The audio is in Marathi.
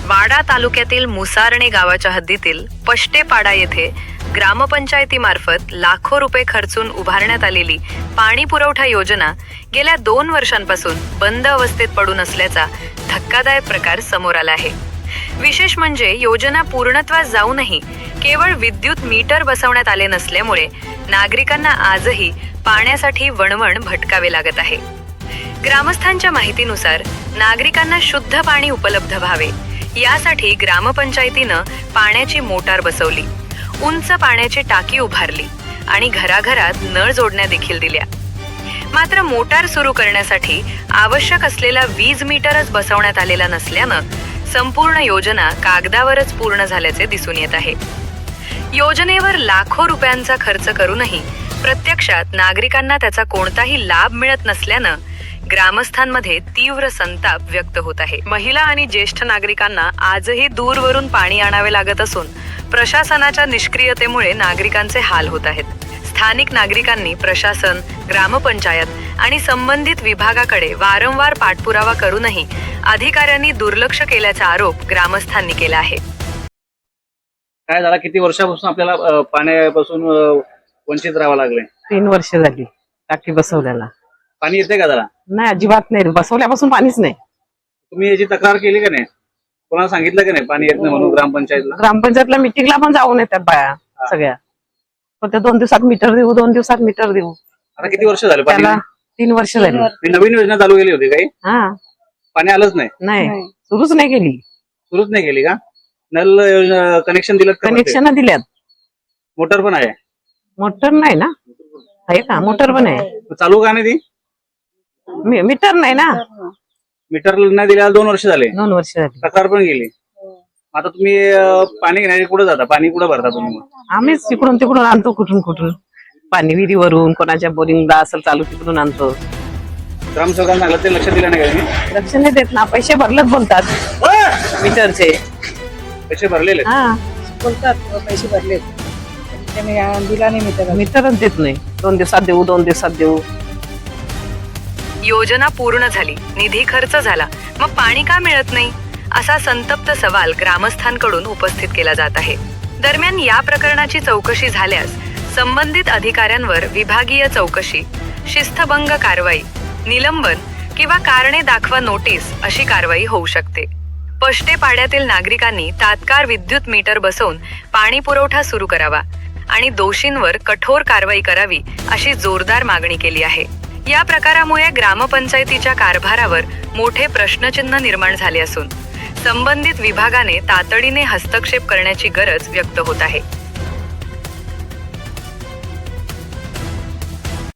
वाडा तालुक्यातील मुसारणे गावाच्या हद्दीतील पष्टेपाडा येथे ग्रामपंचायतीमार्फत लाखो रुपये खर्चून उभारण्यात आलेली पाणी पुरवठा योजना गेल्या 2 वर्षांपासून बंद अवस्थेत पडून असल्याचा धक्कादायक प्रकार समोर आला आहे। विशेष म्हणजे योजना पूर्णत्वास जाऊनही केवळ विद्युत मीटर बसवण्यात आले नसल्यामुळे नागरिकांना आजही पाण्यासाठी वणवण भटकावे लागत आहे। ग्रामस्थांच्या माहितीनुसार नागरिकांना शुद्ध पाणी उपलब्ध व्हावे यासाठी ग्रामपंचायतीनं पाण्याची मोटार बसवली, उंच पाण्याची टाकी उभारली आणि घराघरात नळ जोडण्या देखील दिल्या। मात्र मोटार सुरू करण्यासाठी आवश्यक असलेला वीज मीटरच बसवण्यात आलेला नसल्यानं संपूर्ण योजना कागदावरच पूर्ण झाल्याचे दिसून येत आहे। योजनेवर लाखो रुपयांचा खर्च करूनही प्रत्यक्षात नागरिकांना त्याचा कोणताही लाभ मिळत नसल्यानं ग्रामस्थांमध्ये तीव्र संताप व्यक्त होत आहे। महिला आणि ज्येष्ठ नागरिकांना आजही दूरवरून पाणी आणावे लागत असून प्रशासनाच्या निष्क्रियतेमुळे नागरिकांचे हाल होत आहेत। स्थानिक नागरिकांनी प्रशासन, ग्रामपंचायत आणि संबंधित विभागाकडे वारंवार पाठपुरावा करूनही अधिकाऱ्यांनी दुर्लक्ष केल्याचा आरोप ग्रामस्थांनी केला आहे। काय झाला, किती वर्षापासून आपल्याला पाण्यापासून वंचित राहावं लागलंय? 3 वर्ष झाली टाकी बसवल्याला। पाणी येते का? जरा नाही, अजिबात नाही, बसवल्यापासून पाणीच नाही। तुम्ही याची तक्रार केली का नाही? कोणाला सांगितलं का नाही पाणी येत नाही म्हणून? ग्रामपंचायतला मिटिंगला पण जाऊन येतात बाया सगळ्या, पण ते 2 दिवसात मीटर देऊ, 2 दिवसात मीटर देऊ। आता किती वर्ष झाले पाणी? त्याला 3 वर्ष झाली। नवीन योजना चालू केली होती काही? हा, पाणी आलंच नाही? नाही, सुरूच नाही केली। सुरूच नाही केली का? नल कनेक्शन दिलं का? कनेक्शन दिल्यात। मोटर पण आहे? मोटर नाही ना, आहे का? मोटर पण आहे, चालू का नाही ती? मीटर नाही ना। मीटर नाही दिल्याला 2 वर्ष झाले? 2 वर्ष झाली। तक्रार पण गेली। आता तुम्ही पाणी घेण्यासाठी कुठे जाता? पाणी कुठे भरता तुम्ही? आम्हीच तिकडून तिकडून आणतो, कुठून पाणी विहिरीवरून, कोणाच्या बोरिंगला असेल चालू तिकडून आणतो। ग्रामसेवकांना सांगितलं ते लक्ष दिलं नाही का तुम्ही? लक्ष नाही देत ना, पैसे भरलेच बोलतात मीटरचे। पैसे भरलेले? हा, बोलतात पैसे भरले, त्याने दिला नाही मीटरच देत नाही। 2 दिवसात देऊ, 2 दिवसात देऊ। योजना पूर्ण झाली, निधी खर्च झाला, मग पाणी का मिळत नाही असा संतप्त सवाल ग्रामस्थांकडून उपस्थित केला जात आहे। दरम्यान या प्रकरणाची चौकशी झाल्यास संबंधित अधिकाऱ्यांवर विभागीय चौकशी, शिस्तभंग कारवाई, निलंबन किंवा कारणे दाखवा नोटीस अशी कारवाई होऊ शकते। पष्टेपाड्यातील नागरिकांनी तात्काळ विद्युत मीटर बसवून पाणी पुरवठा सुरू करावा आणि दोषींवर कठोर कारवाई करावी अशी जोरदार मागणी केली आहे। या प्रकारामुळे ग्रामपंचायतीच्या कारभारावर मोठे प्रश्नचिन्ह निर्माण झाले असून संबंधित विभागाने तातडीने हस्तक्षेप करण्याची गरज व्यक्त होत आहे।